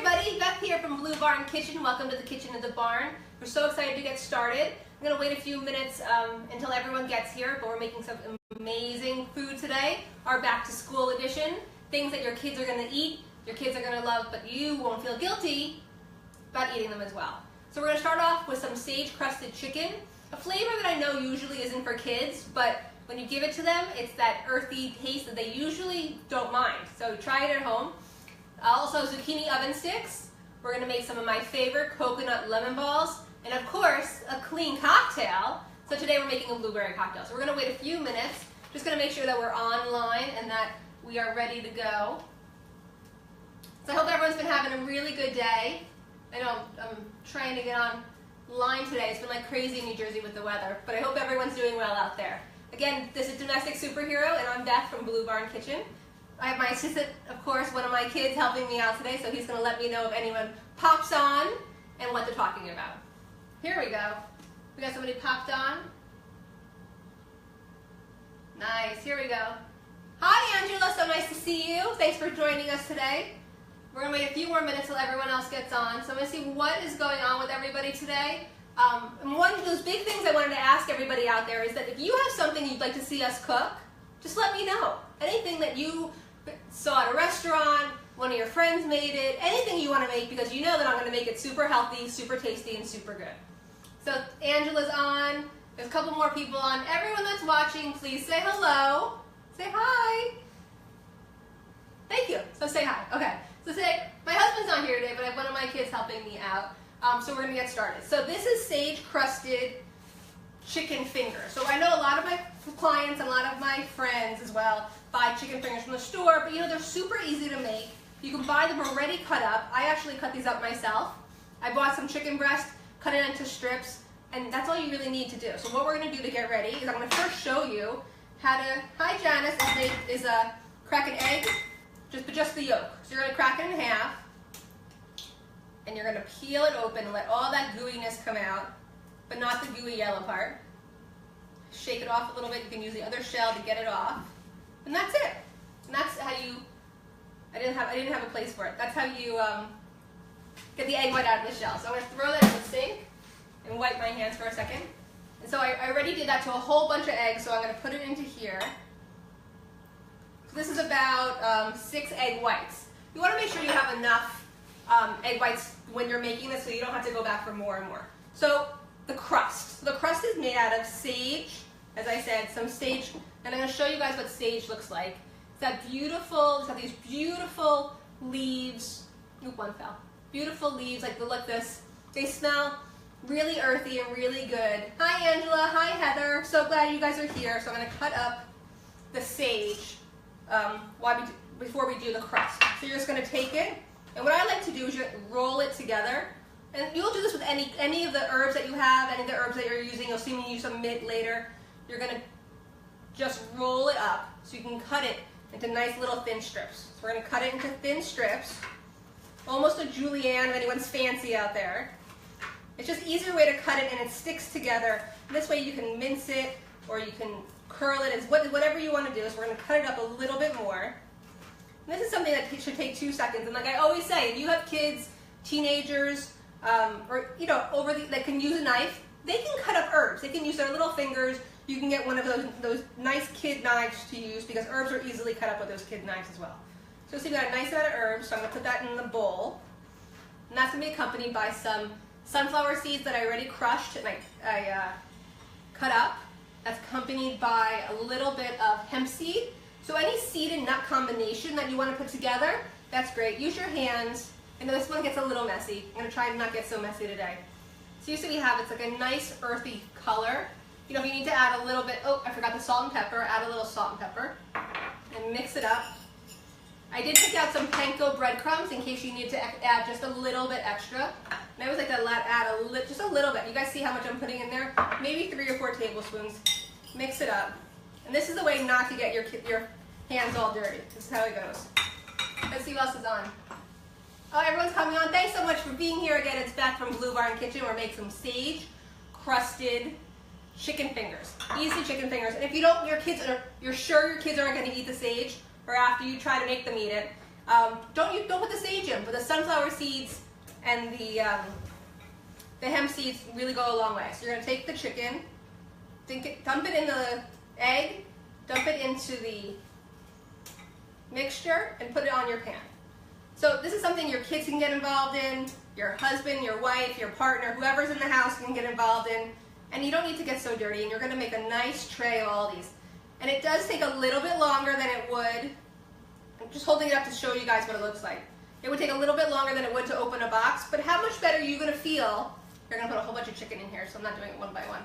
everybody, Beth here from Blue Barn Kitchen. Welcome to the kitchen of the barn. We're so excited to get started. I'm going to wait a few minutes until everyone gets here, but we're making some amazing food today. Our back to school edition, things that your kids are going to eat, your kids are going to love, but you won't feel guilty about eating them as well. So we're going to start off with some sage crusted chicken, a flavor that I know usually isn't for kids, but when you give it to them, it's that earthy taste that they usually don't mind. So try it at home. Also zucchini oven sticks. We're going to make some of my favorite coconut lemon balls. And of course, a clean cocktail. So today we're making a blueberry cocktail. So we're going to wait a few minutes. Just going to make sure that we're online and that we are ready to go. So I hope everyone's been having a really good day. I know I'm trying to get online today. It's been like crazy in New Jersey with the weather. But I hope everyone's doing well out there. Again, this is Domestic Superhero, and I'm Beth from Blue Barn Kitchen. I have my assistant, of course, one of my kids helping me out today, so he's going to let me know if anyone pops on and what they're talking about. Here we go. We got somebody popped on. Nice. Here we go. Hi, Angela. So nice to see you. Thanks for joining us today. We're going to wait a few more minutes till everyone else gets on. So I'm going to see what is going on with everybody today. And one of those big things I wanted to ask everybody out there is that if you have something you'd like to see us cook, just let me know. Anything that you saw at a restaurant, one of your friends made it, anything you want to make, because you know that I'm going to make it super healthy, super tasty, and super good. So Angela's on. There's a couple more people on. Everyone that's watching, please say hello. Say hi. Thank you. So say hi. Okay. So say, my husband's not here today, but I have one of my kids helping me out. So we're going to get started. So this is sage crusted chicken fingers. So I know a lot of my clients and a lot of my friends as well buy chicken fingers from the store, but you know, they're super easy to make. You can buy them already cut up. I actually cut these up myself. I bought some chicken breast, cut it into strips, and that's all you really need to do. So what we're going to do to get ready is I'm going to first show you how to, hi Janice, is crack an egg, just the yolk. So you're going to crack it in half, and you're going to peel it open and let all that gooiness come out, but not the gooey yellow part. Shake it off a little bit. You can use the other shell to get it off. And that's it. And that's how you, I didn't have a place for it. That's how you get the egg white out of the shell. So I'm going to throw that in the sink and wipe my hands for a second. And so I already did that to a whole bunch of eggs, so I'm going to put it into here. So this is about 6 egg whites. You want to make sure you have enough egg whites when you're making this so you don't have to go back for more and more. So the crust. The crust is made out of sage, as I said, some sage, and I'm going to show you guys what sage looks like. It's that beautiful, it's got these beautiful leaves. Oop, one fell. Beautiful leaves, like this. They smell really earthy and really good. Hi Angela, hi Heather. So glad you guys are here. So I'm going to cut up the sage before we do the crust. So you're just going to take it, and what I like to do is just roll it together. And you'll do this with any of the herbs that you have, any of the herbs that you're using. You'll see me use some mint later. You're going to just roll it up so you can cut it into nice little thin strips. So we're going to cut it into thin strips, almost a julienne if anyone's fancy out there. It's just an easier way to cut it, and it sticks together. And this way you can mince it or you can curl it, whatever you want to do. So we're going to cut it up a little bit more. And this is something that should take 2 seconds. And like I always say, if you have kids, teenagers, or you know, that can use a knife, they can cut up herbs. They can use their little fingers. You can get one of those nice kid knives to use, because herbs are easily cut up with those kid knives as well. So see, we've got a nice amount of herbs, so I'm going to put that in the bowl. And that's going to be accompanied by some sunflower seeds that I already crushed and I cut up. That's accompanied by a little bit of hemp seed. So any seed and nut combination that you want to put together, that's great. Use your hands. I know this one gets a little messy. I'm going to try and not get so messy today. So you see we have, it's like a nice earthy color. You know, if you need to add a little bit, oh, I forgot the salt and pepper, add a little salt and pepper and mix it up. I did pick out some panko breadcrumbs in case you need to add just a little bit extra. And I always like to add just a little bit. You guys see how much I'm putting in there? Maybe 3 or 4 tablespoons. Mix it up. And this is the way not to get your hands all dirty. This is how it goes. Let's see what else is on. Oh, everyone's coming on. Thanks so much for being here again. It's Beth from Blue Barn Kitchen. We're making some sage crusted chicken fingers. Easy chicken fingers. And if you don't, you're sure your kids aren't going to eat the sage, or after you try to make them eat it, Don't put the sage in, but the sunflower seeds and the hemp seeds really go a long way. So you're going to take the chicken, dump it in the egg, dump it into the mixture, and put it on your pan. So this is something your kids can get involved in, your husband, your wife, your partner, whoever's in the house can get involved in, and you don't need to get so dirty, and you're going to make a nice tray of all these. And it does take a little bit longer than it would. I'm just holding it up to show you guys what it looks like. It would take a little bit longer than it would to open a box, but how much better are you going to feel? You're going to put a whole bunch of chicken in here, so I'm not doing it one by one.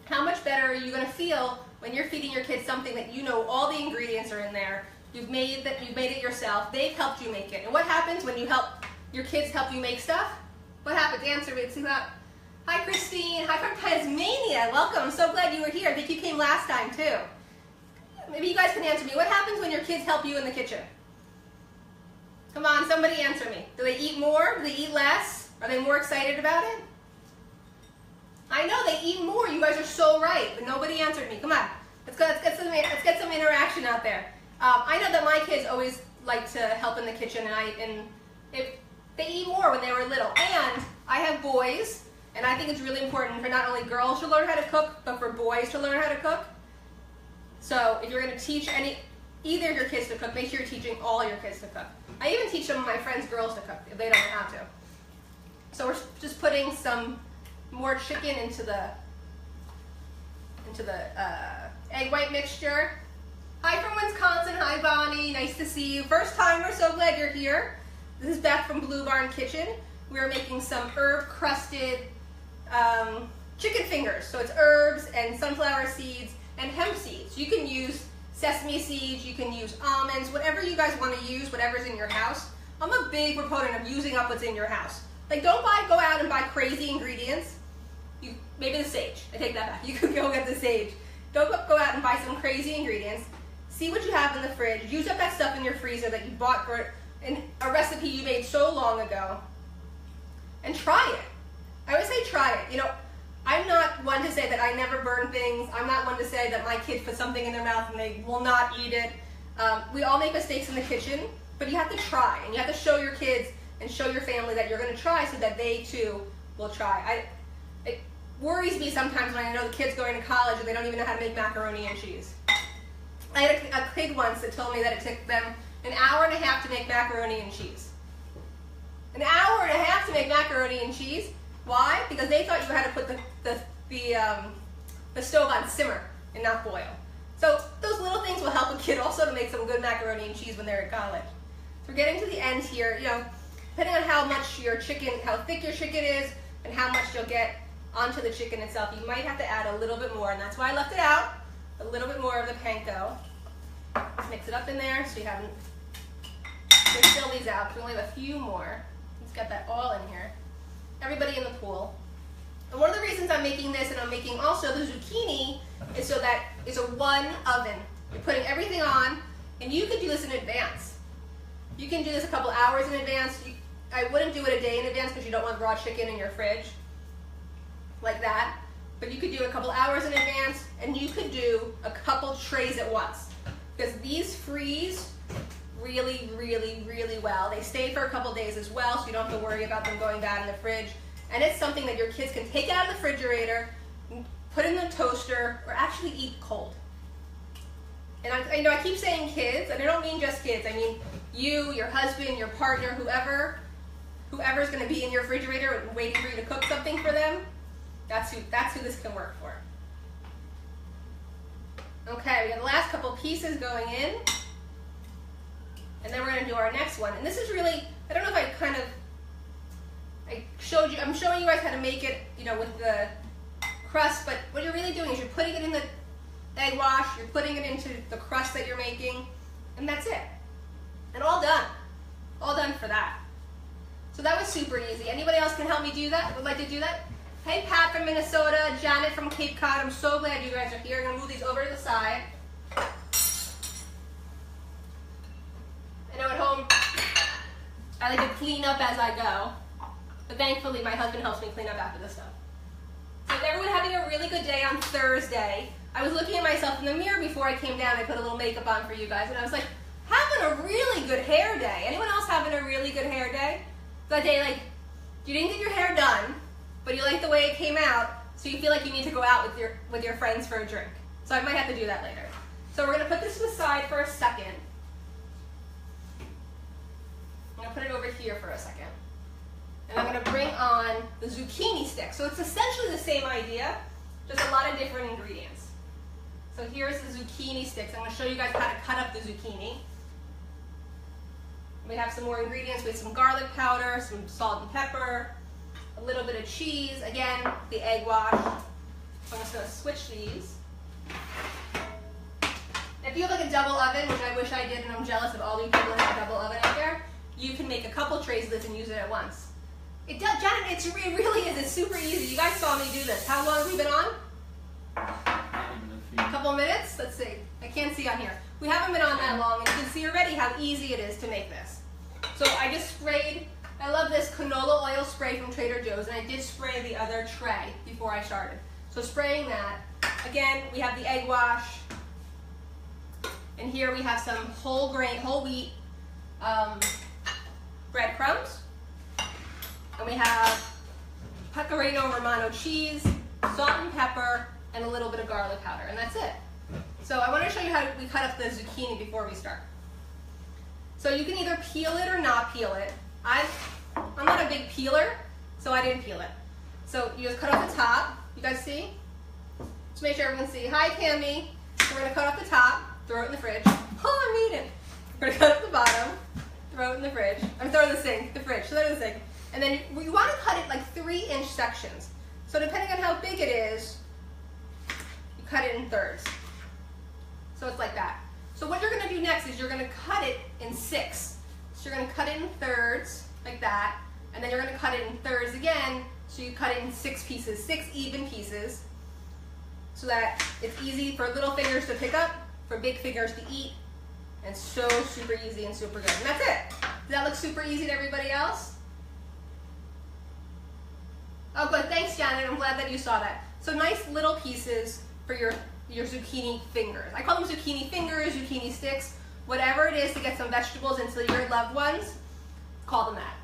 How much better are you going to feel when you're feeding your kids something that you know all the ingredients are in there, you've made it yourself, they've helped you make it. And what happens when your kids help you make stuff? What happens? Answer me. See that? Hi, Christine. Hi from Tasmania. Welcome. I'm so glad you were here. I think you came last time, too. Maybe you guys can answer me. What happens when your kids help you in the kitchen? Come on, somebody answer me. Do they eat more? Do they eat less? Are they more excited about it? I know they eat more. You guys are so right, but nobody answered me. Come on. Let's get some interaction out there. I know that my kids always like to help in the kitchen, and they eat more when they were little. And I have boys, and I think it's really important for not only girls to learn how to cook, but for boys to learn how to cook. So if you're going to teach either of your kids to cook, make sure you're teaching all your kids to cook. I even teach some of my friends' girls to cook if they don't know how to. So we're just putting some more chicken into the egg white mixture. Hi from Wisconsin. Hi, Bonnie. Nice to see you. First timer, so glad you're here. This is Beth from Blue Barn Kitchen. We're making some herb-crusted chicken fingers. So it's herbs and sunflower seeds and hemp seeds. You can use sesame seeds, you can use almonds, whatever you guys want to use, whatever's in your house. I'm a big proponent of using up what's in your house. Like, don't go out and buy crazy ingredients. Maybe the sage. I take that back. You can go get the sage. Don't go out and buy some crazy ingredients. See what you have in the fridge. Use up that stuff in your freezer that you bought for a recipe you made so long ago. And try it. I always say try it. You know, I'm not one to say that I never burn things. I'm not one to say that my kids put something in their mouth and they will not eat it. We all make mistakes in the kitchen, but you have to try. And you have to show your kids and show your family that you're going to try so that they too will try. It worries me sometimes when I know the kids going to college and they don't even know how to make macaroni and cheese. I had a kid once that told me that it took them an hour and a half to make macaroni and cheese. An hour and a half to make macaroni and cheese? Why? Because they thought you had to put the stove on simmer and not boil. So those little things will help a kid also to make some good macaroni and cheese when they're at college. So we're getting to the end here. You know, depending on how thick your chicken is and how much you'll get onto the chicken itself, you might have to add a little bit more, and that's why I left it out. A little bit more of the panko. Let's mix it up in there so you haven't. Let's fill these out. We only have a few more. Let's get that all in here. Everybody in the pool. And one of the reasons I'm making this, and I'm making also the zucchini, is so that it's a one oven. You're putting everything on, and you can do this in advance. You can do this a couple hours in advance. I wouldn't do it a day in advance because you don't want raw chicken in your fridge like that. But you could do it a couple hours in advance, and you could do a couple trays at once. Because these freeze really, really, really well. They stay for a couple days as well, so you don't have to worry about them going bad in the fridge. And it's something that your kids can take out of the refrigerator, put in the toaster, or actually eat cold. And I know I keep saying kids, and I don't mean just kids. I mean you, your husband, your partner, whoever's going to be in your refrigerator waiting for you to cook something for them. That's who this can work for. Okay, we got the last couple pieces going in. And then we're going to do our next one. And this is really, I don't know if I'm showing you guys how to make it, you know, with the crust, but what you're really doing is you're putting it in the egg wash, you're putting it into the crust that you're making, and that's it. And all done. All done for that. So that was super easy. Anybody else can help me do that? Would like to do that? Hey, Pat from Minnesota, Janet from Cape Cod. I'm so glad you guys are here. I'm going to move these over to the side. I know at home, I like to clean up as I go. But thankfully, my husband helps me clean up after this stuff. So is everyone having a really good day on Thursday? I was looking at myself in the mirror before I came down. I put a little makeup on for you guys, and I was like, having having a really good hair day. Anyone else having a really good hair day? That day, like, you didn't get your hair done, but you like the way it came out, so you feel like you need to go out with your friends for a drink. So I might have to do that later. So we're going to put this to the side for a second. I'm going to put it over here for a second. And I'm going to bring on the zucchini stick. So it's essentially the same idea, just a lot of different ingredients. So here's the zucchini sticks. I'm going to show you guys how to cut up the zucchini. We have some more ingredients. We have some garlic powder, some salt and pepper, a little bit of cheese. Again, the egg wash. So I'm just going to switch these. If you have like a double oven, which I wish I did, and I'm jealous of all you people that have a double oven out there, you can make a couple trays of this and use it at once. It does, Janet, it really is. It's super easy. You guys saw me do this. How long have we been on? A couple minutes? Let's see. I can't see on here. We haven't been on that long, and you can see already how easy it is to make this. So I just sprayed, I love this canola oil spray from Trader Joe's, and I did spray the other tray before I started. So spraying that. Again, we have the egg wash. And here we have some whole wheat breadcrumbs. And we have Pecorino Romano cheese, salt and pepper, and a little bit of garlic powder. And that's it. So I want to show you how we cut up the zucchini before we start. So you can either peel it or not peel it. I'm not a big peeler, so I didn't peel it. So you just cut off the top. You guys see? Just make sure everyone can see. Hi, Tammy. So we're going to cut off the top, throw it in the fridge. Oh, I'm eating. We're going to cut off the bottom, throw it in the fridge. I'm throwing the sink, the fridge, throw it in the sink. And then you want to cut it like 3-inch sections. So depending on how big it is, you cut it in thirds. So it's like that. So what you're going to do next is you're going to cut it in 6. So you're going to cut it in thirds, like that. And then you're going to cut it in thirds again. So you cut it in 6 pieces, 6 even pieces. So that it's easy for little fingers to pick up, for big fingers to eat. And so super easy and super good. And that's it. Does that look super easy to everybody else? Oh, good. Thanks, Janet. I'm glad that you saw that. So nice little pieces for your zucchini fingers. I call them zucchini fingers, zucchini sticks, whatever it is to get some vegetables into your loved ones, call them that.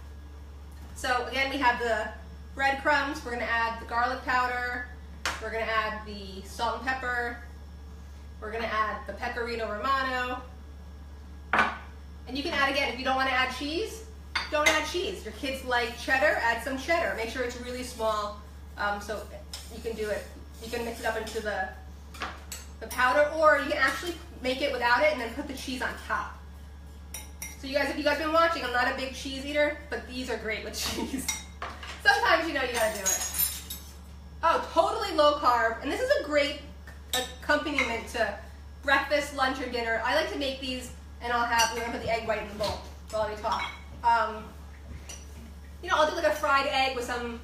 So again, we have the breadcrumbs. We're going to add the garlic powder. We're going to add the salt and pepper. We're going to add the Pecorino Romano. And you can add, again, if you don't want to add cheese, don't add cheese. Your kids like cheddar, add some cheddar. Make sure it's really small so you can do it. You can mix it up into the powder, or you can actually make it without it and then put the cheese on top. So you guys, if you guys have been watching, I'm not a big cheese eater, but these are great with cheese. Sometimes you know you gotta do it. Oh, totally low carb. And this is a great accompaniment to breakfast, lunch, or dinner. I like to make these, and we're gonna put the egg white in the bowl while we talk. You know, I'll do like a fried egg with some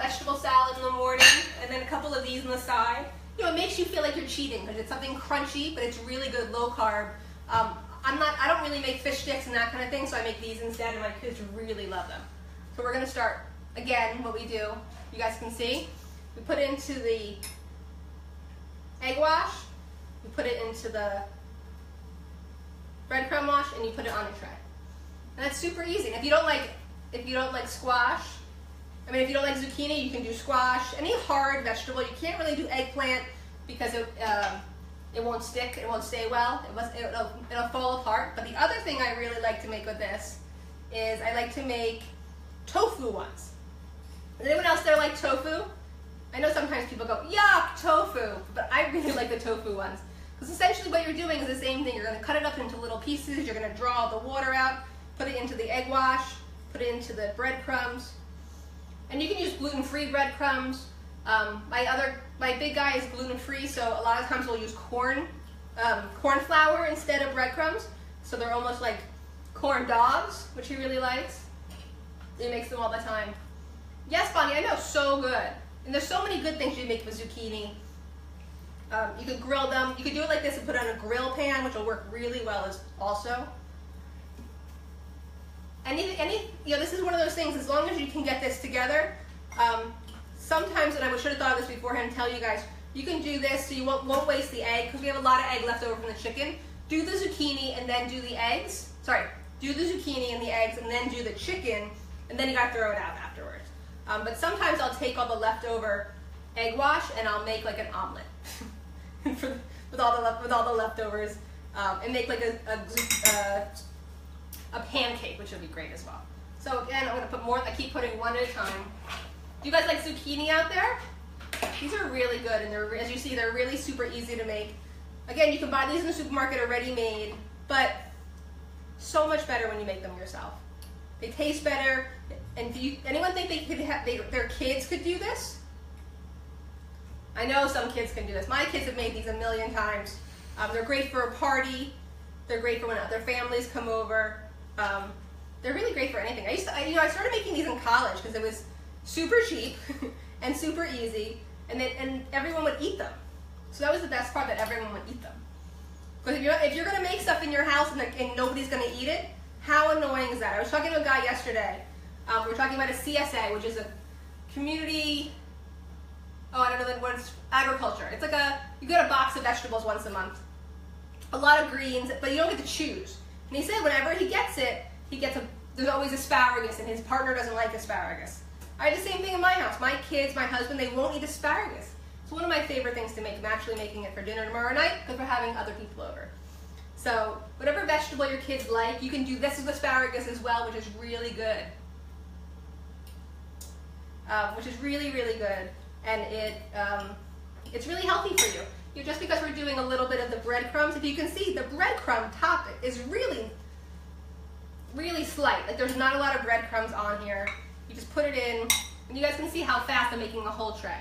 vegetable salad in the morning, and then a couple of these on the side. You know, it makes you feel like you're cheating because it's something crunchy, but it's really good low carb. I don't really make fish sticks and that kind of thing, so I make these instead, and my kids really love them. So we're gonna start again. What we do, you guys can see, we put it into the egg wash, we put it into the breadcrumb wash, and you put it on the tray. And that's super easy. And if you don't like squash, I mean, if you don't like zucchini, you can do squash. Any hard vegetable. You can't really do eggplant because it won't stick. It won't stay well. It'll fall apart. But the other thing I really like to make with this is I like to make tofu ones. Does anyone else there like tofu? I know sometimes people go, yuck, tofu. But I really like the tofu ones. Because essentially what you're doing is the same thing. You're going to cut it up into little pieces. You're going to draw all the water out, put it into the egg wash, put it into the breadcrumbs. And you can use gluten-free breadcrumbs. My big guy is gluten-free, so a lot of times we'll use corn flour instead of breadcrumbs. So they're almost like corn dogs, which he really likes. He makes them all the time. Yes, Bonnie, I know, so good. And there's so many good things you make with zucchini. You could grill them. You could do it like this and put it on a grill pan, which will work really well also. This is one of those things, as long as you can get this together, sometimes, and I should have thought of this beforehand, tell you guys, you can do this so you won't waste the egg, because we have a lot of egg left over from the chicken. do the zucchini and then do the eggs. Sorry, do the zucchini and the eggs and then do the chicken, and then you gotta throw it out afterwards. But sometimes I'll take all the leftover egg wash and I'll make like an omelet with all the leftovers, and make like a pancake, which would be great as well. So again, I'm gonna put more. I keep putting one at a time. Do you guys like zucchini out there? These are really good, and they're, as you see, they're really super easy to make. Again, you can buy these in the supermarket already made, but so much better when you make them yourself. They taste better. And do anyone think they could their kids could do this? I know some kids can do this. My kids have made these a million times. They're great for a party. They're great for when other families come over. They're really great for anything. I started making these in college because it was super cheap and super easy, and everyone would eat them. So that was the best part, that everyone would eat them. Because if you're going to make stuff in your house and nobody's going to eat it, how annoying is that? I was talking to a guy yesterday. We were talking about a CSA, which is a community, I don't know what it's, agriculture. It's like you get a box of vegetables once a month. A lot of greens, but you don't get to choose. And he said whenever he gets it, there's always asparagus, and his partner doesn't like asparagus. I had the same thing in my house. My kids, my husband, they won't eat asparagus. It's one of my favorite things to make. I'm actually making it for dinner tomorrow night because we're having other people over. So whatever vegetable your kids like, you can do this with asparagus as well, which is really good. Which is really, really good. And it's really healthy for you. Just because we're doing a little bit of the breadcrumbs, if you can see, the breadcrumb top is really, really slight. Like there's not a lot of breadcrumbs on here. You just put it in, and you guys can see how fast I'm making a whole tray.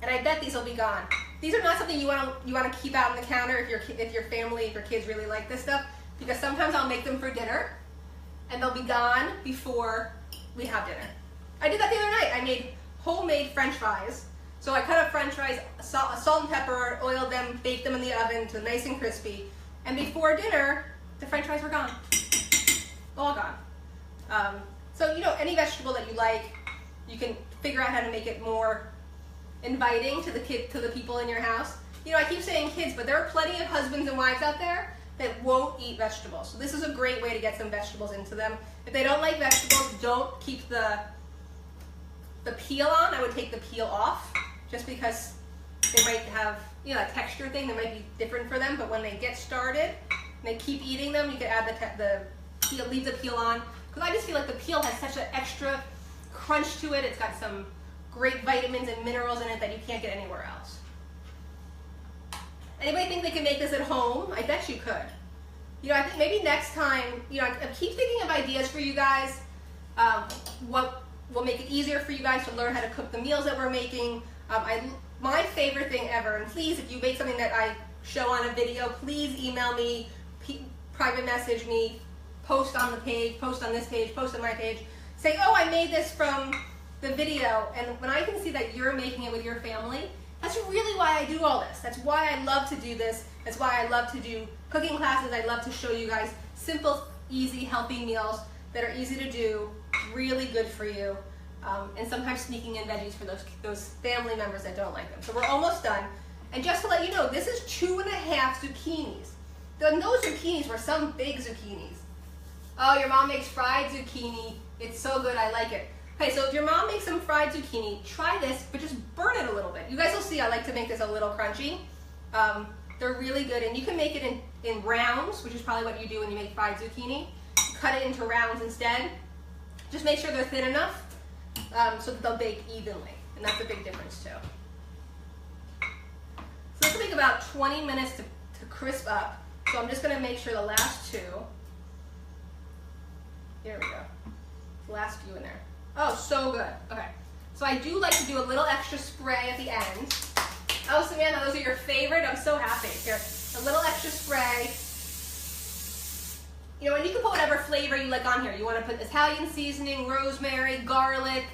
And I bet these will be gone. These are not something you want to keep out on the counter if your family, if your kids really like this stuff, because sometimes I'll make them for dinner, and they'll be gone before we have dinner. I did that the other night. I made homemade French fries. So I cut up French fries, salt and pepper, oiled them, baked them in the oven to nice and crispy. And before dinner, the French fries were gone. All gone. So any vegetable that you like, you can figure out how to make it more inviting to the people in your house. I keep saying kids, but there are plenty of husbands and wives out there that won't eat vegetables. So this is a great way to get some vegetables into them. If they don't like vegetables, don't keep the peel on. I would take the peel off, just because they might have a texture thing that might be different for them. But when they get started and they keep eating them, you can add the peel, leave the peel on. Because I just feel like the peel has such an extra crunch to it. It's got some great vitamins and minerals in it that you can't get anywhere else. Anybody think they can make this at home? I bet you could. I think maybe next time, I keep thinking of ideas for you guys. What will make it easier for you guys to learn how to cook the meals that we're making. My favorite thing ever, and please, if you make something that I show on a video, please email me, private message me, post on the page, post on this page, post on my page. Say, oh, I made this from the video, and when I can see that you're making it with your family, that's really why I do all this. That's why I love to do this. That's why I love to do cooking classes. I love to show you guys simple, easy, healthy meals that are easy to do, really good for you, and sometimes sneaking in veggies for those family members that don't like them. So we're almost done. And just to let you know, this is 2.5 zucchinis. Then those zucchinis were some big zucchinis. Oh, your mom makes fried zucchini. It's so good, I like it. Okay, so if your mom makes some fried zucchini, try this, but just burn it a little bit. You guys will see I like to make this a little crunchy. They're really good, and you can make it in rounds, which is probably what you do when you make fried zucchini. Cut it into rounds instead. Just make sure they're thin enough so that they'll bake evenly, and that's a big difference too. So this will take about 20 minutes to crisp up, so I'm just going to make sure the last two, here we go, the last few in there. Oh, so good. Okay, so I do like to do a little extra spray at the end. Oh, Samantha, those are your favorite? I'm so happy. Here, a little extra spray. And you can put whatever flavor you like on here. You want to put Italian seasoning, rosemary, garlic,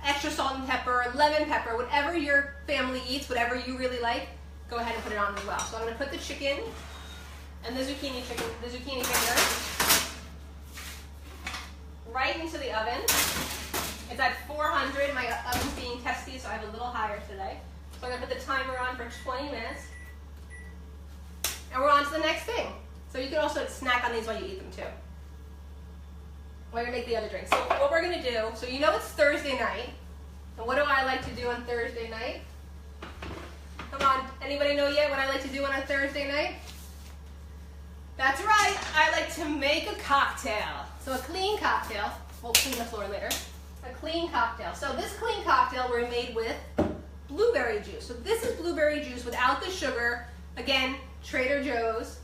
extra salt and pepper, lemon pepper, whatever your family eats, whatever you really like, go ahead and put it on as well. So I'm going to put the chicken and the zucchini fingers right into the oven. It's at 400. My oven's being testy, so I have a little higher today. So I'm going to put the timer on for 20 minutes. And And we're on to the next thing. So you can also snack on these while you eat them too. We're gonna make the other drink. So what we're gonna do, so you know it's Thursday night. And what do I like to do on Thursday night? Come on, anybody know yet what I like to do on a Thursday night? That's right, I like to make a cocktail. So a clean cocktail, we'll clean the floor later. A clean cocktail. So this clean cocktail we're made with blueberry juice. So this is blueberry juice without the sugar. Again, Trader Joe's.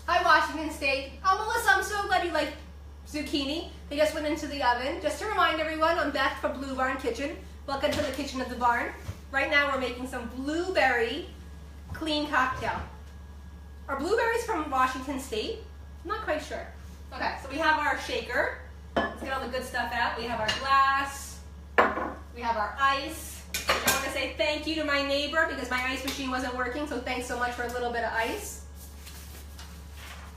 Hi, Washington State. Oh, Melissa, I'm so glad you like zucchini. They just went into the oven. Just to remind everyone, I'm Beth from Blue Barn Kitchen. Welcome to the kitchen of the barn. Right now we're making some blueberry clean cocktail. Are blueberries from Washington State? I'm not quite sure. Okay, so we have our shaker. Let's get all the good stuff out. We have our glass. We have our ice. I want to say thank you to my neighbor because my ice machine wasn't working, so thanks so much for a little bit of ice.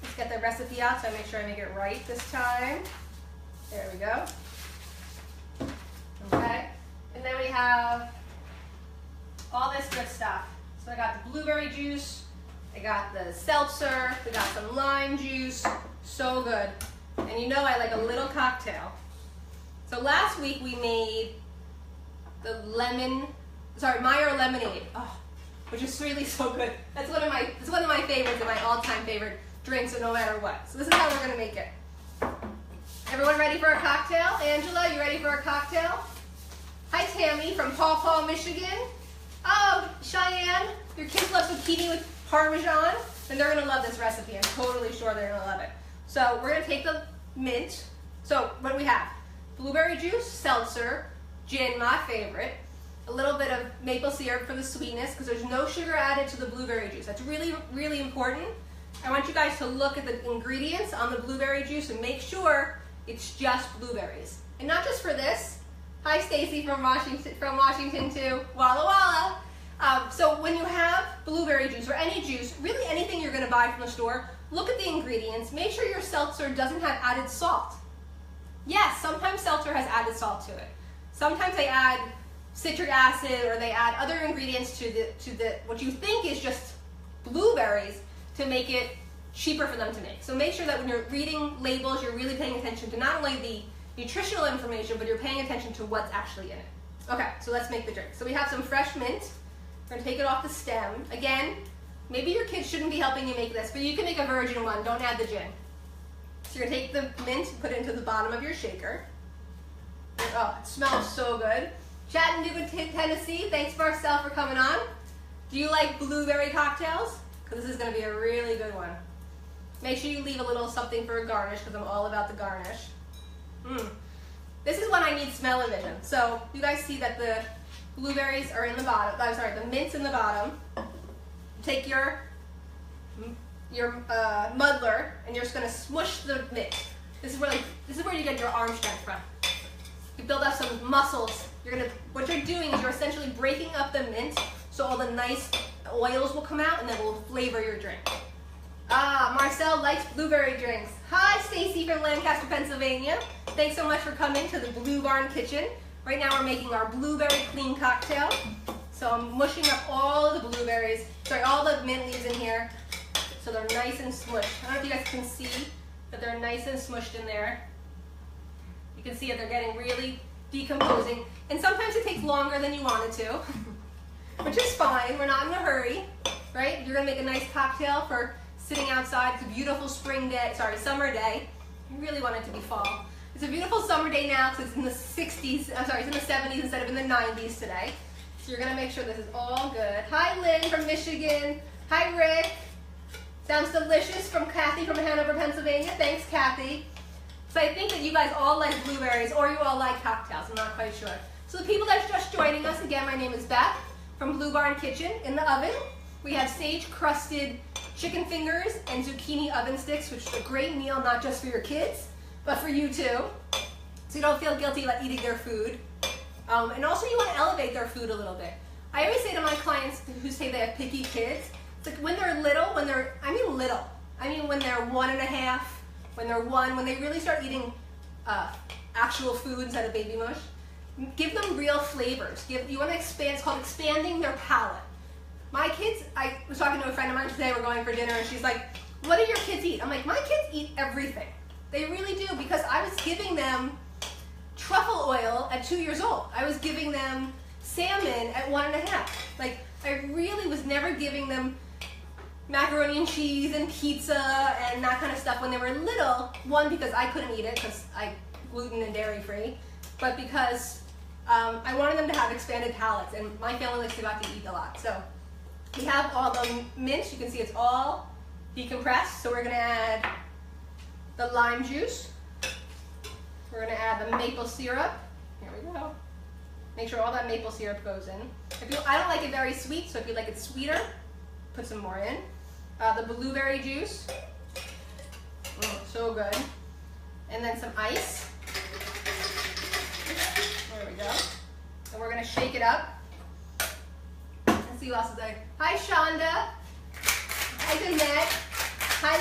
Let's get the recipe out so I make sure I make it right this time. There we go. Okay, and then we have all this good stuff. So I got the blueberry juice, I got the seltzer, we got some lime juice, so good. And you know I like a little cocktail. So last week we made the Meyer lemonade, which is really so good. It's one of my favorites and my all-time favorite drinks, no matter what. So this is how we're gonna make it. Everyone ready for a cocktail? Angela, you ready for a cocktail? Hi Tammy from Paw Paw, Michigan. Oh, Cheyenne, your kids love zucchini with Parmesan, then they're gonna love this recipe. I'm totally sure they're gonna love it. So we're gonna take the mint. So what do we have? Blueberry juice, seltzer, gin, my favorite, a little bit of maple syrup for the sweetness because there's no sugar added to the blueberry juice. That's really, really important. I want you guys to look at the ingredients on the blueberry juice and make sure it's just blueberries. And not just for this. Hi Stacy from Washington too. Walla Walla. So when you have blueberry juice or any juice, really anything you're going to buy from the store, look at the ingredients. Make sure your seltzer doesn't have added salt. Yes, sometimes seltzer has added salt to it. Sometimes they add citric acid or they add other ingredients to the what you think is just blueberries to make it cheaper for them to make. So make sure that when you're reading labels, you're really paying attention to not only the nutritional information, but you're paying attention to what's actually in it. Okay, so let's make the drink. So we have some fresh mint. We're gonna take it off the stem. Again, maybe your kids shouldn't be helping you make this, but you can make a virgin one, don't add the gin. So you're gonna take the mint, put it into the bottom of your shaker. Oh, it smells so good. Chattanooga, Tennessee, thanks Marcel for coming on. Do you like blueberry cocktails? Because this is gonna be a really good one. Make sure you leave a little something for a garnish because I'm all about the garnish. This is when I need smell-o-vision. So you guys see that the blueberries are in the bottom. I'm sorry, the mint's in the bottom. Take your muddler and you're just gonna smush the mint. This is where you get your arm strength from. You build up some muscles. What you're doing is you're essentially breaking up the mint so all the nice oils will come out and that will flavor your drink. Marcel likes blueberry drinks. Hi, Stacy from Lancaster, Pennsylvania. Thanks so much for coming to the Blue Barn Kitchen. Right now we're making our blueberry clean cocktail. So I'm mushing up all of the blueberries, all the mint leaves in here, so they're nice and smushed. I don't know if you guys can see that they're nice and smushed in there. You can see that they're getting really decomposing. And sometimes it takes longer than you want it to, which is fine. We're not in a hurry, right? You're gonna make a nice cocktail for sitting outside. It's a beautiful summer day. I really want it to be fall. It's a beautiful summer day now because it's in the 60s, it's in the 70s instead of in the 90s today. So you're gonna make sure this is all good. Hi Lynn from Michigan. Hi Rick. Sounds delicious from Kathy from Hanover, Pennsylvania. Thanks Kathy. So I think that you guys all like blueberries or you all like cocktails, I'm not quite sure. So the people that are just joining us, again, my name is Beth from Blue Barn Kitchen. In the oven, we have sage-crusted chicken fingers and zucchini oven sticks, which is a great meal, not just for your kids, but for you too. So you don't feel guilty about eating their food. And also you want to elevate their food a little bit. I always say to my clients who say they have picky kids, it's like when they're little, when they're 1.5, when they're 1, when they really start eating actual food instead of baby mush, give them real flavors. You want to expand, it's called expanding their palate. My kids, I was talking to a friend of mine today, we're going for dinner, and she's like, what do your kids eat? I'm like, my kids eat everything. They really do, because I was giving them truffle oil at 2 years old. I was giving them salmon at 1.5. Like, I really was never giving them macaroni and cheese and pizza and that kind of stuff when they were little. One, because I couldn't eat it because I'm gluten and dairy free, but because I wanted them to have expanded palates, and my family likes to go out to eat a lot. So we have all the mints. You can see it's all decompressed. So we're going to add the lime juice. We're going to add the maple syrup. Here we go. Make sure all that maple syrup goes in. I don't like it very sweet, so if you like it sweeter, put some more in. The blueberry juice. So good. And then some ice. There we go. And we're going to shake it up. Let's see who else is there. Hi, Shonda. Hi, Danette. Hi,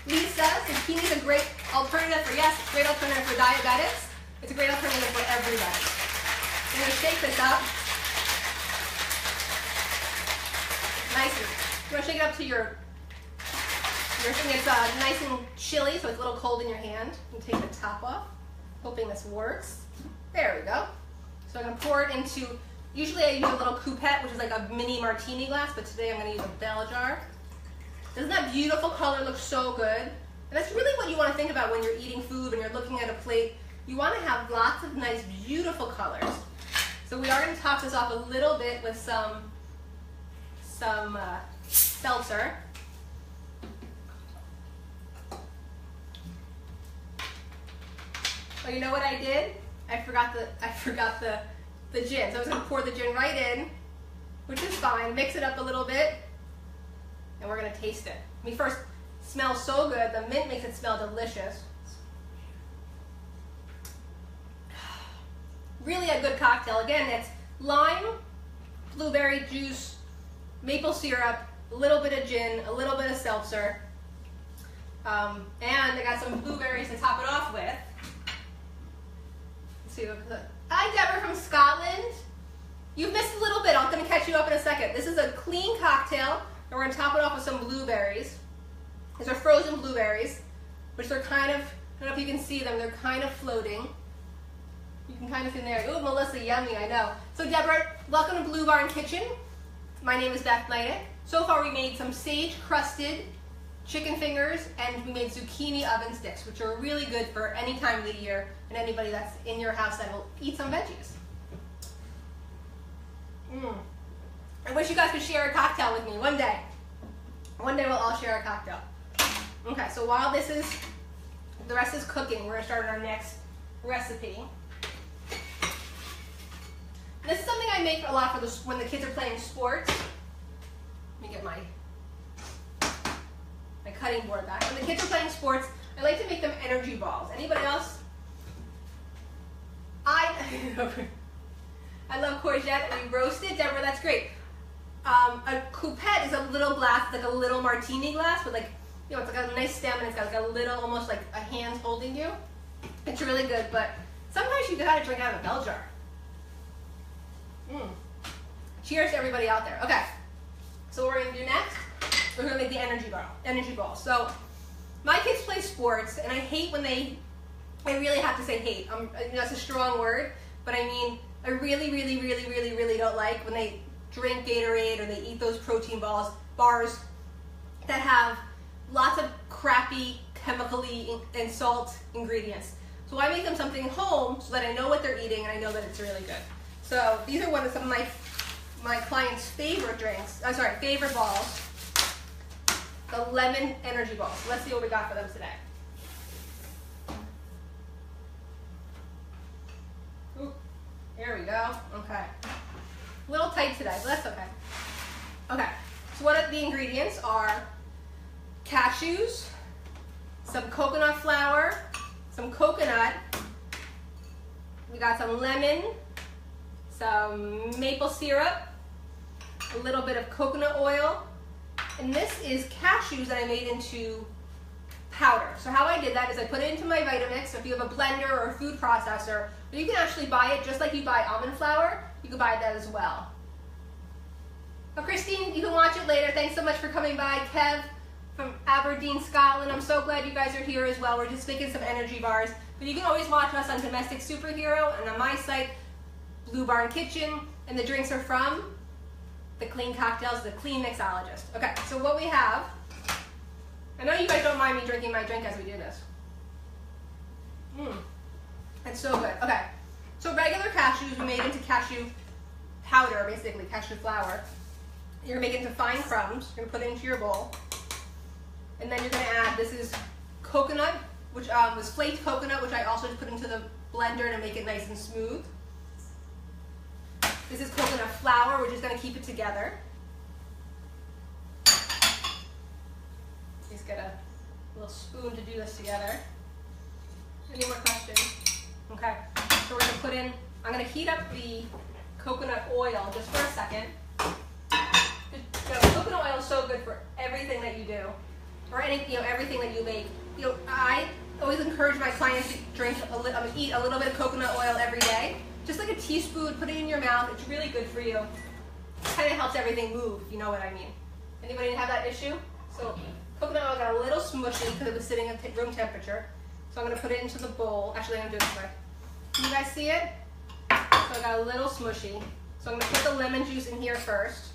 Lisa. Zucchini is a great alternative for, yes, great alternative for diabetics. It's a great alternative for everybody. I'm going to shake this up. Nicely. You want to shake it up to your thing. It's nice and chilly, so it's a little cold in your hand. You take the top off, hoping this works. There we go. So I'm going to pour it into, usually I use a little coupette, which is like a mini martini glass, but today I'm going to use a bell jar. Doesn't that beautiful color look so good? And that's really what you want to think about when you're eating food, when you're looking at a plate. You want to have lots of nice, beautiful colors. So we are going to top this off a little bit with some seltzer. Oh, you know what I did? I forgot the gin. So I was going to pour the gin right in, which is fine. Mix it up a little bit, and we're going to taste it. I mean, first, it smells so good. The mint makes it smell delicious. Really a good cocktail. Again, it's lime, blueberry juice, maple syrup, a little bit of gin, a little bit of seltzer, and I got some blueberries to top it off with. Let's see. Hi, Deborah from Scotland. You've missed a little bit. I'm going to catch you up in a second. This is a clean cocktail, and we're going to top it off with some blueberries. These are frozen blueberries, which they're kind of, I don't know if you can see them, they're kind of floating. You can kind of see in there. Ooh, Melissa, yummy, I know. So Deborah, welcome to Blue Barn Kitchen. My name is Beth Nidick. So far we made some sage-crusted chicken fingers, and we made zucchini oven sticks, which are really good for any time of the year and anybody that's in your house that will eat some veggies. I wish you guys could share a cocktail with me one day. One day we'll all share a cocktail. Okay, so while the rest is cooking, we're going to start our next recipe. This is something I make a lot for when the kids are playing sports. Let me get my cutting board back. When the kids are playing sports, I like to make them energy balls. Anybody else? I love courgette and roasted. Deborah, that's great. A coupette is a little glass, like a little martini glass, with like, you know, it's like a nice stem and it's got like a little, almost like a hand holding you. It's really good, but sometimes you gotta drink out of a bell jar. Cheers to everybody out there. Okay, so what we're gonna do next, we're gonna make the energy ball. So my kids play sports, and I hate when I really have to say hate. That's a strong word, but I mean, I really don't like when they drink Gatorade or they eat those protein bars that have lots of crappy chemically and salt ingredients. So I make them something home so that I know what they're eating and I know that it's really good. So these are some of my clients' favorite drinks. I'm sorry, favorite balls. The lemon energy balls. Let's see what we got for them today. Ooh, here we go. Okay. A little tight today, but that's okay. Okay. So what the ingredients are: cashews, some coconut flour, some coconut. We got some lemon, some maple syrup, a little bit of coconut oil, and this is cashews that I made into powder. So how I did that is I put it into my Vitamix. So if you have a blender or a food processor, you can actually buy it just like you buy almond flour. You can buy that as well. Oh, Christine, you can watch it later. Thanks so much for coming by. Kev from Aberdeen, Scotland. I'm so glad you guys are here as well. We're just making some energy bars. But you can always watch us on Domestic Superhero and on my site, Blue Barn Kitchen. And the drinks are from the Clean Cocktails, the Clean Mixologist. Okay, so what we have, I know you guys don't mind me drinking my drink as we do this. It's so good. Okay, so regular cashews we made into cashew powder, basically cashew flour. You're gonna make it into fine crumbs. You're gonna put it into your bowl. And then you're gonna add, this is coconut, which was flaked coconut, which I also just put into the blender to make it nice and smooth. This is coconut flour, which is gonna keep it together. Just get a little spoon to do this together. Any more questions? Okay, so we're gonna put in, I'm gonna heat up the coconut oil just for a second. Coconut oil is so good for everything that you do, or everything that you make. I always encourage my clients to eat a little bit of coconut oil every day. Just like a teaspoon, put it in your mouth. It's really good for you. Kind of helps everything move, if you know what I mean. Anybody have that issue? So coconut oil got a little smushy because it was sitting at room temperature. So I'm going to put it into the bowl. Actually, I'm going to do it this way. Can you guys see it? So I got a little smushy. So I'm going to put the lemon juice in here first.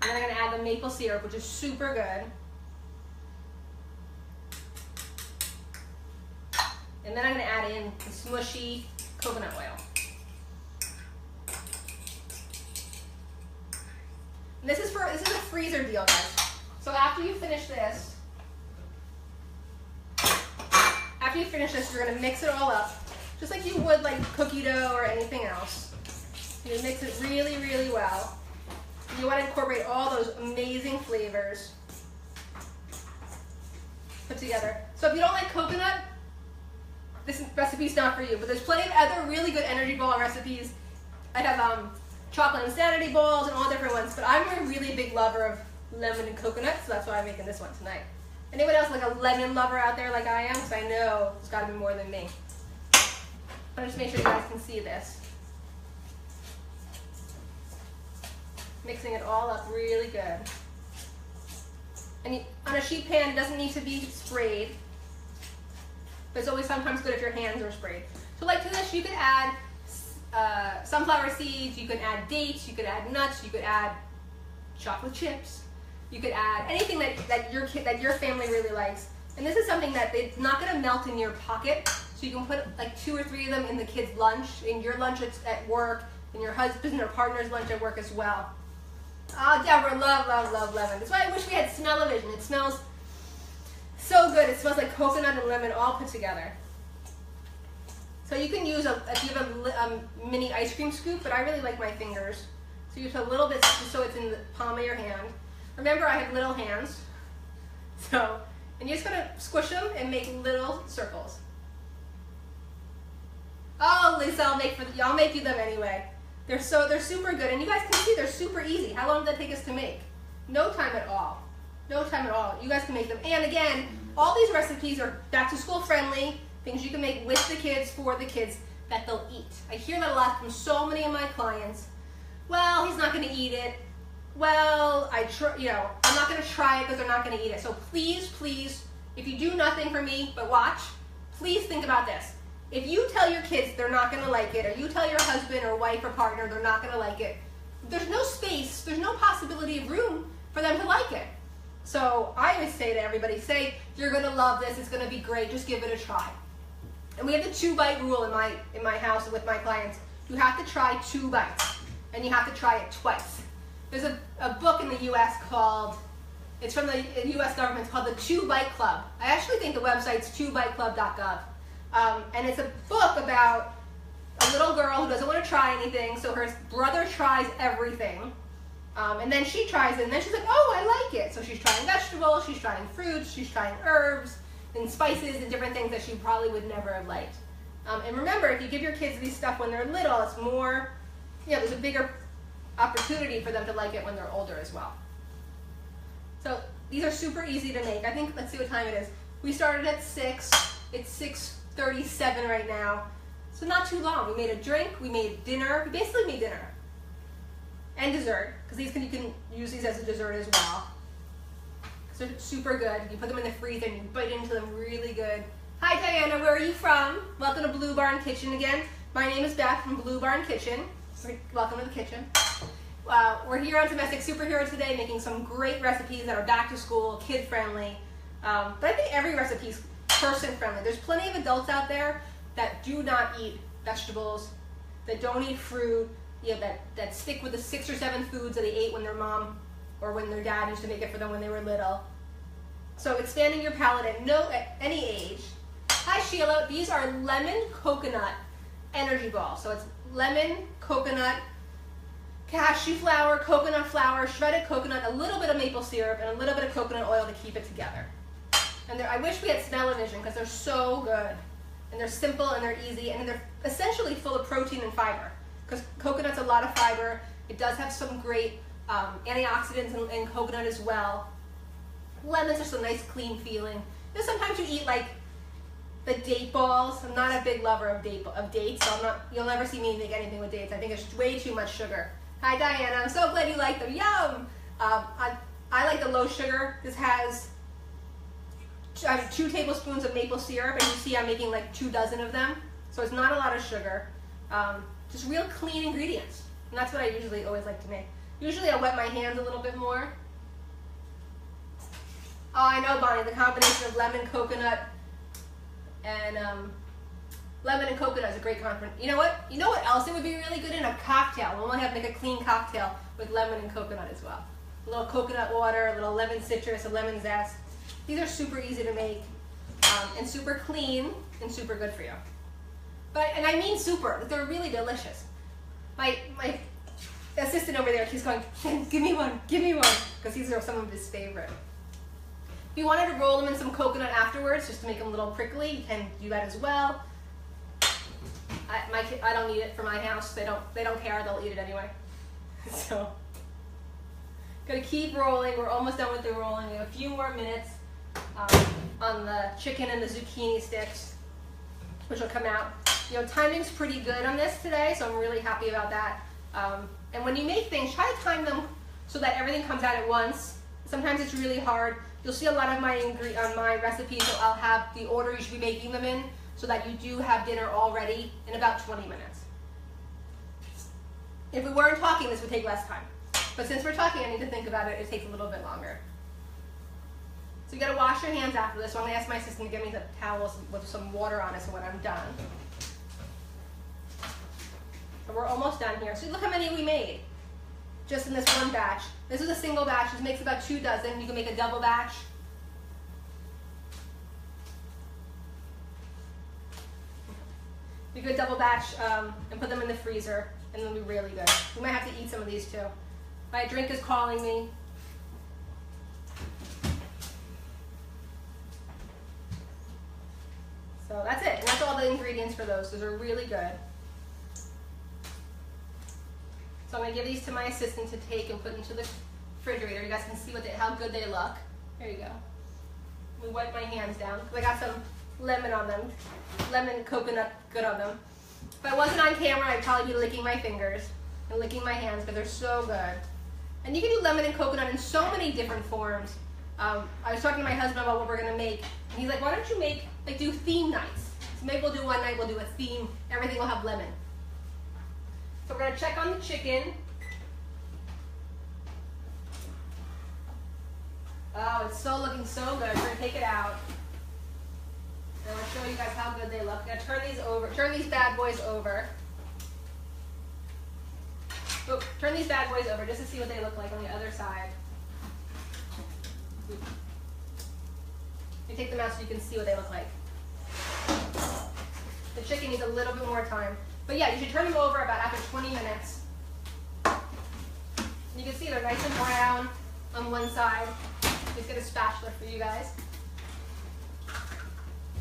And then I'm going to add the maple syrup, which is super good. And then I'm going to add in the smushy coconut oil. And this is a freezer deal, guys. So after you finish this, you're going to mix it all up, just like you would like cookie dough or anything else. You mix it really, really well. You want to incorporate all those amazing flavors put together. So if you don't like coconut, this recipe's not for you, but there's plenty of other really good energy ball recipes. I have chocolate insanity balls and all different ones, but I'm a really big lover of lemon and coconut, so that's why I'm making this one tonight. Anyone else like a lemon lover out there like I am? Because I know it's got to be more than me. I'll just make sure you guys can see this. Mixing it all up really good. And on a sheet pan, it doesn't need to be sprayed. But it's always sometimes good if your hands are sprayed. So like to this, you could add sunflower seeds, you could add dates, you could add nuts, you could add chocolate chips, you could add anything that your family really likes. And this is something that it's not going to melt in your pocket, so you can put like 2 or 3 of them in the kids' lunch, in your lunch at work, in your husband or partner's lunch at work as well. Oh, Deborah, love, love, love lemon. That's why I wish we had smell-o-vision. It smells so good. It smells like coconut and lemon all put together. So you can use if you have a mini ice cream scoop, but I really like my fingers. So you put a little bit just so it's in the palm of your hand. Remember, I have little hands. So, and you're just gonna squish them and make little circles. Oh, Lisa, I'll make you them anyway. They're super good, and you guys can see they're super easy. How long did that take us to make? No time at all. No time at all. You guys can make them. And again, all these recipes are back to school friendly, things you can make with the kids, for the kids, that they'll eat. I hear that a lot from so many of my clients. Well, he's not going to eat it. Well, I'm not going to try it because they're not going to eat it. So please, please, if you do nothing for me but watch, please think about this. If you tell your kids they're not going to like it, or you tell your husband or wife or partner they're not going to like it, there's no space, there's no possibility of room for them to like it. So I always say to everybody, you're going to love this, it's going to be great, just give it a try. And we have the 2-bite rule in my house with my clients. You have to try 2 bites, and you have to try it twice. There's a book in the U.S. it's from the U.S. government, it's called the 2-Bite Club. I actually think the website's 2biteclub.gov. And it's a book about a little girl who doesn't want to try anything, so her brother tries everything. And then she tries it, and then she's like, oh, I like it. So she's trying vegetables, she's trying fruits, she's trying herbs, and spices, and different things that she probably would never have liked. And remember, if you give your kids these stuff when they're little, it's more, there's a bigger opportunity for them to like it when they're older as well. So these are super easy to make. I think, let's see what time it is. We started at 6, it's 6:37 right now. So not too long. We made a drink, we made dinner, we basically made dinner. and dessert, because you can use these as a dessert as well. So they're super good. You put them in the freezer and you bite into them really good. Hi Diana, where are you from? Welcome to Blue Barn Kitchen again. My name is Beth from Blue Barn Kitchen. Welcome to the kitchen. We're here on Domestic Superhero today making some great recipes that are back to school, kid friendly. But I think every recipe is person friendly. There's plenty of adults out there that do not eat vegetables, that don't eat fruit, that stick with the 6 or 7 foods that they ate when their mom or when their dad used to make it for them when they were little. So expanding your palate at any age. Hi Sheila, these are lemon coconut energy balls. So it's lemon, coconut, cashew flour, coconut flour, shredded coconut, a little bit of maple syrup, and a little bit of coconut oil to keep it together. And I wish we had smell-o-vision because they're so good. And they're simple and they're easy and they're essentially full of protein and fiber. Because coconut's a lot of fiber. It does have some great antioxidants in coconut as well. Lemons are some nice clean feeling. Sometimes you eat like the date balls. I'm not a big lover of dates, so you'll never see me make anything with dates. I think it's way too much sugar. Hi Diana, I'm so glad you like them. Yum! I like the low sugar. This has 2 tablespoons of maple syrup, and you see I'm making like 2 dozen of them. So it's not a lot of sugar. Just real clean ingredients. And that's what I usually always like to make. Usually I wet my hands a little bit more. Oh, I know, Bonnie, the combination of lemon, coconut, and lemon and coconut is a great combination. You know what? You know what else it would be really good in? A cocktail. We'll only have to make a clean cocktail with lemon and coconut as well. A little coconut water, a little lemon citrus, a lemon zest. These are super easy to make and super clean and super good for you. And I mean super. They're really delicious. My assistant over there keeps going, give me one, because these are some of his favorite. If you wanted to roll them in some coconut afterwards, just to make them a little prickly, you can do that as well. I don't eat it for my house. They don't care. They'll eat it anyway. So, gonna keep rolling. We're almost done with the rolling. We have a few more minutes on the chicken and the zucchini sticks, which will come out. Timing's pretty good on this today, so I'm really happy about that. And when you make things, try to time them so that everything comes out at once. Sometimes it's really hard. You'll see a lot of my recipes, so I'll have the order you should be making them in so that you do have dinner all ready in about 20 minutes. If we weren't talking, this would take less time. But since we're talking, I need to think about it. It takes a little bit longer. So you gotta wash your hands after this. So I'm gonna ask my assistant to give me the towels with some water on it so when I'm done. So we're almost done here. So look how many we made just in this one batch. This is a single batch. This makes about 2 dozen. You can make a double batch. You could double batch and put them in the freezer, and they'll be really good. We might have to eat some of these too. My drink is calling me. So that's it. And that's all the ingredients for those. Those are really good. So I'm going to give these to my assistant to take and put into the refrigerator. You guys can see how good they look. There you go. Let me wipe my hands down because I got some lemon on them. Lemon coconut good on them. If I wasn't on camera, I'd probably be licking my fingers and licking my hands because they're so good. And you can do lemon and coconut in so many different forms. I was talking to my husband about what we're going to make. And he's like, why don't you do theme nights? So maybe we'll do one night, we'll do a theme. Everything will have lemon. So we're going to check on the chicken. Oh, it's looking so good. We're going to take it out. And I'm going to show you guys how good they look. I'm going to turn these bad boys over. Oh, turn these bad boys over just to see what they look like on the other side. Let me take them out so you can see what they look like. The chicken needs a little bit more time. But yeah, you should turn them over about after 20 minutes. And you can see they're nice and brown on one side. Just get a spatula for you guys.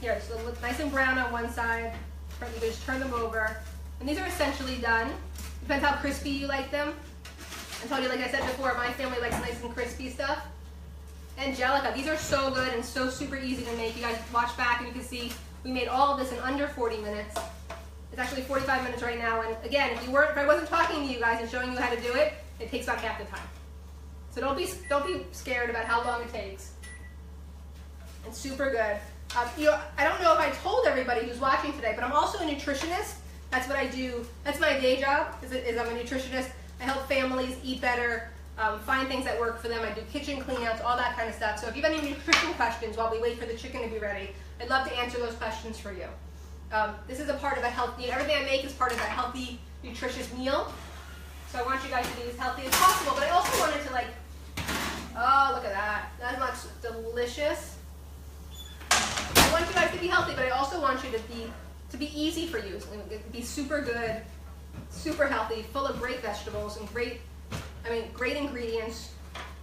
Here, so they look nice and brown on one side. You can just turn them over. And these are essentially done. Depends how crispy you like them. I told you, like I said before, my family likes nice and crispy stuff. Angelica, these are so good and so super easy to make. You guys watch back and you can see we made all of this in under 40 minutes. It's actually 45 minutes right now. And again, if I wasn't talking to you guys and showing you how to do it, it takes about half the time. So don't be scared about how long it takes. It's super good. You know, I don't know if I told everybody who's watching today, but I'm also a nutritionist. That's what I do. That's my day job, is I'm a nutritionist. I help families eat better, find things that work for them. I do kitchen cleanouts, all that kind of stuff. So if you have any nutrition questions while we wait for the chicken to be ready, I'd love to answer those questions for you. This is a part of a healthy, everything I make is part of a healthy, nutritious meal. So I want you guys to be as healthy as possible, but I also wanted to oh, look at that. That looks delicious. I want you guys to be healthy, but I also want you to be easy for you. Be super good, super healthy, full of great vegetables and great ingredients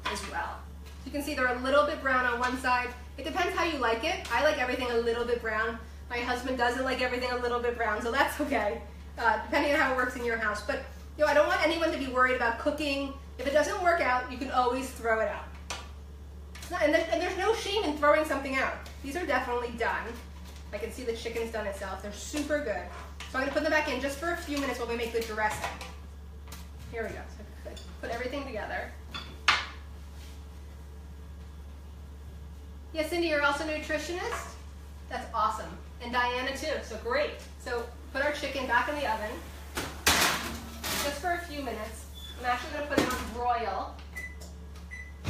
as well. You can see they're a little bit brown on one side. It depends how you like it. I like everything a little bit brown. My husband doesn't like everything a little bit brown, so that's okay, depending on how it works in your house. But you know, I don't want anyone to be worried about cooking. If it doesn't work out, you can always throw it out. And there's no shame in throwing something out. These are definitely done. I can see the chicken's done itself. They're super good. So I'm going to put them back in just for a few minutes while we make the dressing. Here we go. So put everything together. Yeah, Cindy, you're also a nutritionist? That's awesome. And Diana too, so great. So put our chicken back in the oven just for a few minutes. I'm actually going to put it on broil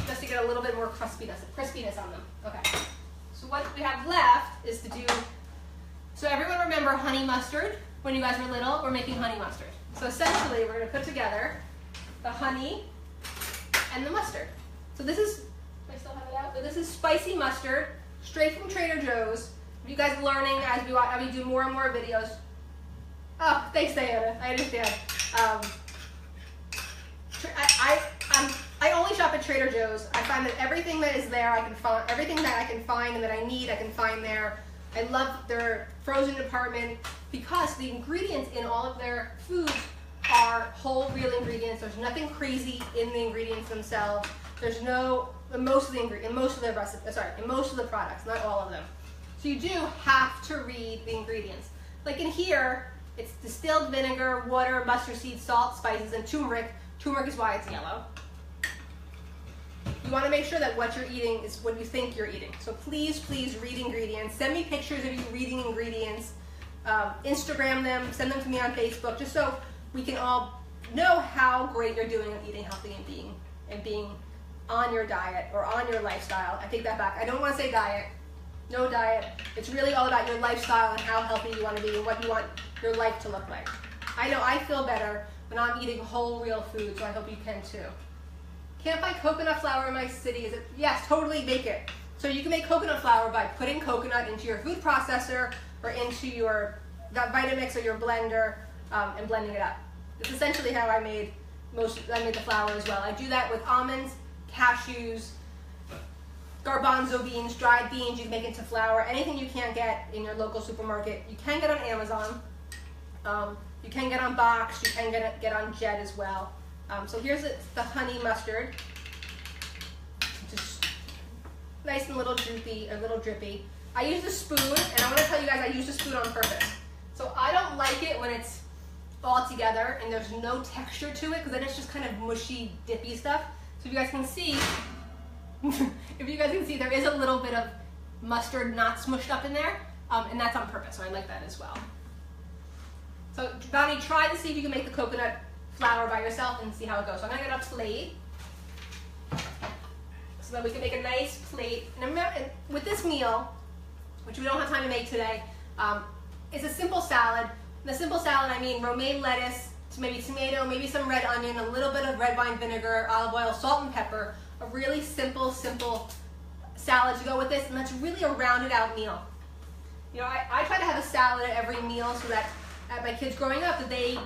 just to get a little bit more crispiness on them. Okay. So what we have left is to do, so everyone remember honey mustard? When you guys were little, we're making honey mustard. So essentially, we're going to put together the honey and the mustard. So this is, I still have it out? So this is spicy mustard, straight from Trader Joe's. You guys learning as we do more and more videos. Oh, thanks, Diana. I understand. I only shop at Trader Joe's. I find that everything that is there, I can find everything that I can find and that I need, I can find there. I love their frozen department because the ingredients in all of their foods are whole, real ingredients. There's nothing crazy in the ingredients themselves. There's in most of the products, not all of them. So you do have to read the ingredients. Like in here, it's distilled vinegar, water, mustard seed, salt, spices, and turmeric. Turmeric is why it's yellow. You want to make sure that what you're eating is what you think you're eating. So please, please read ingredients. Send me pictures of you reading ingredients. Instagram them, send them to me on Facebook, just so we can all know how great you're doing at eating healthy and being on your diet or on your lifestyle. I take that back. I don't want to say diet. No diet. It's really all about your lifestyle and how healthy you want to be and what you want your life to look like. I know I feel better when I'm eating whole, real food, so I hope you can too. Can't buy coconut flour in my city. Is it? Yes, totally make it. So you can make coconut flour by putting coconut into your food processor or into your Vitamix or your blender and blending it up. It's essentially how I made the flour as well. I do that with almonds, cashews, garbanzo beans, dried beans. You can make into flour. Anything you can't get in your local supermarket, you can get on Amazon. You can get on Box. You can get on Jet as well. So here's the honey mustard. Just nice and little drippy. I use a spoon, and I want to tell you guys I use a spoon on purpose. So I don't like it when it's all together and there's no texture to it, because then it's just kind of mushy, dippy stuff. So if you guys can see, there is a little bit of mustard not smushed up in there, and that's on purpose, so I like that as well. So Bonnie, try to see if you can make the coconut flour by yourself and see how it goes. So I'm going to get a plate so that we can make a nice plate. And with this meal, which we don't have time to make today, it's a simple salad. And the simple salad, I mean romaine lettuce, maybe tomato, maybe some red onion, a little bit of red wine vinegar, olive oil, salt and pepper. A really simple salad to go with this, and that's really a rounded out meal. You know, I try to have a salad at every meal so that at my kids growing up that they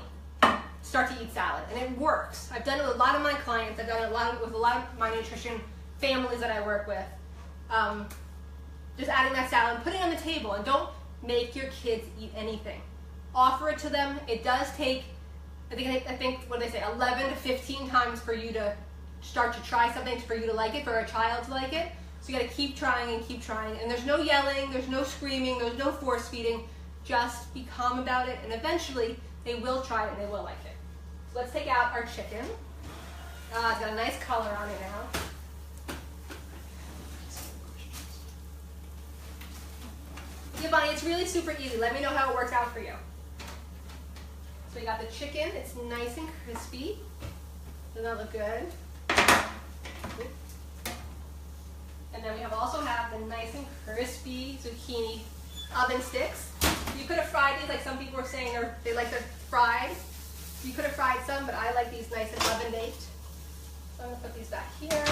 start to eat salad, and it works. I've done it with a lot of my clients. I've done it with a lot of my nutrition families that I work with. Just adding that salad, putting it on the table, and don't make your kids eat anything. Offer it to them. It does take, I think what do they say, 11 to 15 times for you to start to try something, for you to like it, for a child to like it. So you got to keep trying and keep trying. And there's no yelling, there's no screaming, there's no force feeding. Just be calm about it, and eventually they will try it and they will like it. So let's take out our chicken. It's got a nice color on it now. Yeah, Bonnie, it's really super easy. Let me know how it works out for you. So we got the chicken. It's nice and crispy. Doesn't that look good? And then we also have the nice and crispy zucchini oven sticks. You could have fried these, like some people were saying they like them fried. You could have fried some, but I like these nice and oven baked. So I'm going to put these back here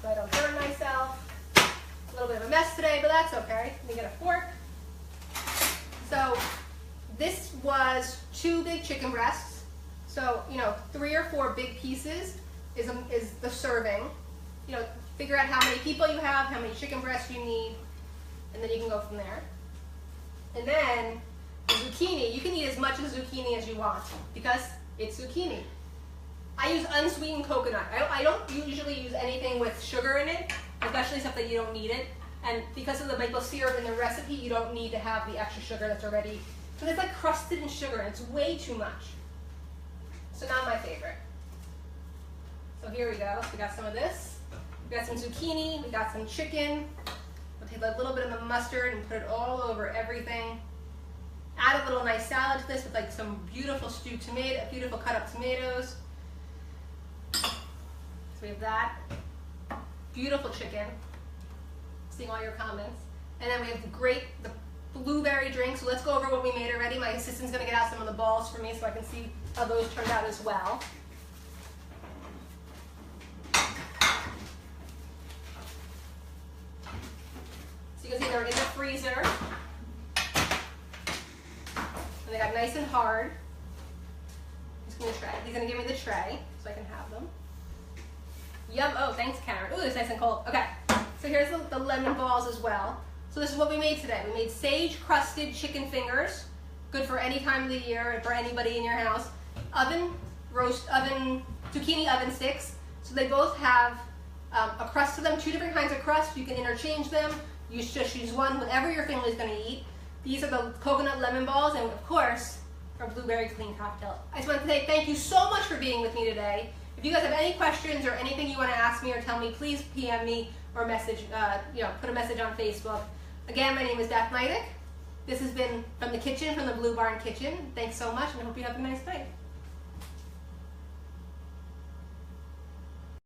so I don't burn myself. A little bit of a mess today, but that's okay. Let me get a fork. So this was 2 big chicken breasts. So, 3 or 4 big pieces is the serving. Figure out how many people you have, how many chicken breasts you need, and then you can go from there. And then the zucchini, you can eat as much of the zucchini as you want because it's zucchini. I use unsweetened coconut. I don't usually use anything with sugar in it, especially stuff that you don't need it. And because of the maple syrup in the recipe, you don't need to have the extra sugar that's already, because it's like crusted in sugar and it's way too much. So not my favorite. So here we go. So we got some of this. We got some zucchini. We got some chicken. We'll take a little bit of the mustard and put it all over everything. Add a little nice salad to this with like some beautiful stewed tomato, beautiful cut up tomatoes. So we have that. Beautiful chicken. Seeing all your comments. And then we have the blueberry drink. So let's go over what we made already. My assistant's gonna get out some of the balls for me so I can see how those turned out as well. So you can see they're in the freezer. And they got nice and hard. Just gonna try. He's gonna give me the tray so I can have them. Yum. Oh, thanks, Karen. Ooh, it's nice and cold. Okay. So here's the lemon balls as well. So this is what we made today. We made sage crusted chicken fingers. Good for any time of the year and for anybody in your house. Zucchini oven sticks. So they both have a crust to them, 2 different kinds of crust. You can interchange them. You just use one, whatever your family's going to eat. These are the coconut lemon balls, and of course, our blueberry clean cocktail. I just want to say thank you so much for being with me today. If you guys have any questions or anything you want to ask me or tell me, please PM me or message, put a message on Facebook. Again, my name is Beth Neidick. This has been From the Kitchen, from the Blue Barn Kitchen. Thanks so much, and I hope you have a nice night.